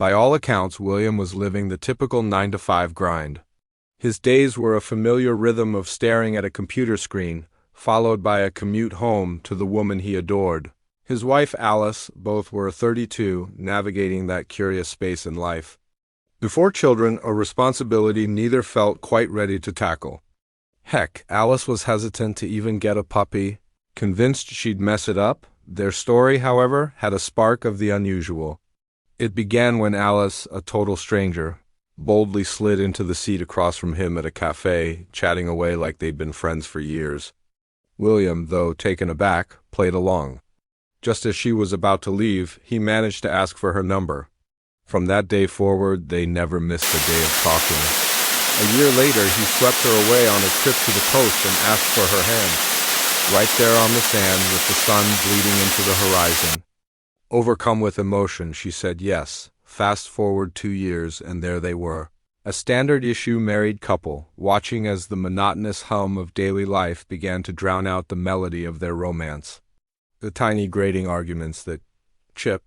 By all accounts, William was living the typical 9-to-5 grind. His days were a familiar rhythm of staring at a computer screen, followed by a commute home to the woman he adored. His wife, Alice, both were 32, navigating that curious space in life. Before children, a responsibility neither felt quite ready to tackle. Heck, Alice was hesitant to even get a puppy, convinced she'd mess it up. Their story, however, had a spark of the unusual. It began when Alice, a total stranger, boldly slid into the seat across from him at a cafe, chatting away like they'd been friends for years. William, though taken aback, played along. Just as she was about to leave, he managed to ask for her number. From that day forward, they never missed a day of talking. A year later, he swept her away on a trip to the coast and asked for her hand, right there on the sand with the sun bleeding into the horizon. Overcome with emotion, she said yes. Fast forward 2 years, and there they were. A standard-issue married couple, watching as the monotonous hum of daily life began to drown out the melody of their romance. The tiny grating arguments that chip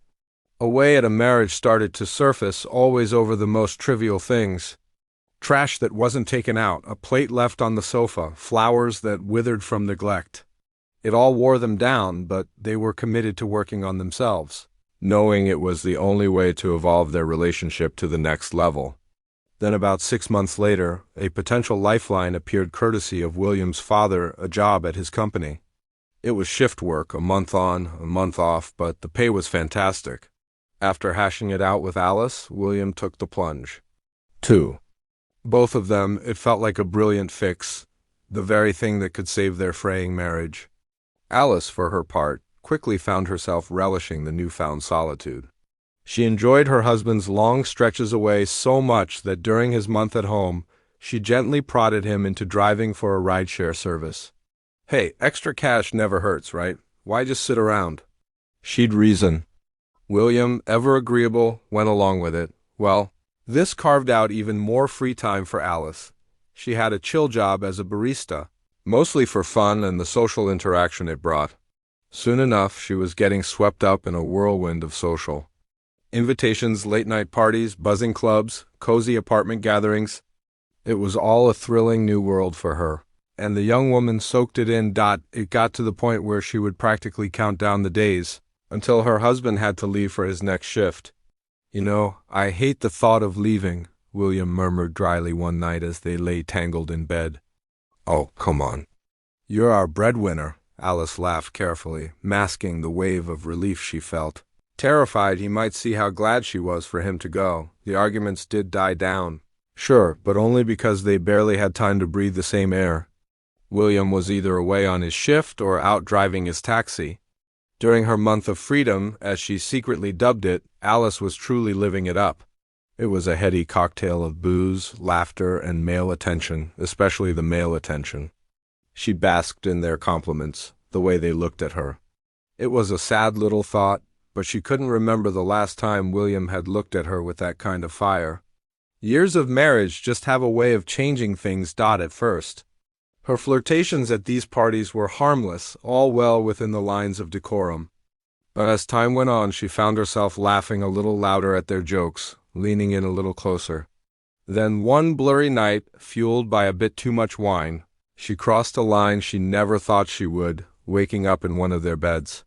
away at a marriage started to surface, always over the most trivial things. Trash that wasn't taken out, a plate left on the sofa, flowers that withered from neglect. It all wore them down, but they were committed to working on themselves, knowing it was the only way to evolve their relationship to the next level. Then about 6 months later, a potential lifeline appeared courtesy of William's father, a job at his company. It was shift work, a month on, a month off, but the pay was fantastic. After hashing it out with Alice, William took the plunge. 2. Both of them, it felt like a brilliant fix, the very thing that could save their fraying marriage. Alice, for her part, quickly found herself relishing the newfound solitude. She enjoyed her husband's long stretches away so much that during his month at home, she gently prodded him into driving for a rideshare service. Hey, extra cash never hurts, right? Why just sit around? She'd reason. William, ever agreeable, went along with it. Well, this carved out even more free time for Alice. She had a chill job as a barista, mostly for fun and the social interaction it brought. Soon enough, she was getting swept up in a whirlwind of social. Invitations, late-night parties, buzzing clubs, cozy apartment gatherings. It was all a thrilling new world for her, and the young woman soaked it in. It got to the point where she would practically count down the days, until her husband had to leave for his next shift. You know, I hate the thought of leaving, William murmured dryly one night as they lay tangled in bed. Oh, come on. You're our breadwinner, Alice laughed carefully, masking the wave of relief she felt. Terrified he might see how glad she was for him to go, the arguments did die down. Sure, but only because they barely had time to breathe the same air. William was either away on his shift or out driving his taxi. During her month of freedom, as she secretly dubbed it, Alice was truly living it up. It was a heady cocktail of booze, laughter, and male attention, especially the male attention. She basked in their compliments, the way they looked at her. It was a sad little thought, but she couldn't remember the last time William had looked at her with that kind of fire. Years of marriage just have a way of changing things. At first. Her flirtations at these parties were harmless, all well within the lines of decorum. But as time went on, she found herself laughing a little louder at their jokes, leaning in a little closer. Then one blurry night, fueled by a bit too much wine, she crossed a line she never thought she would, waking up in one of their beds.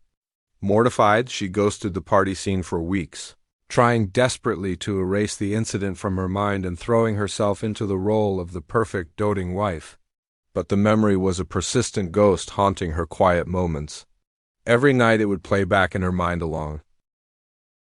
Mortified, she ghosted the party scene for weeks, trying desperately to erase the incident from her mind and throwing herself into the role of the perfect doting wife. But the memory was a persistent ghost haunting her quiet moments. Every night it would play back in her mind along.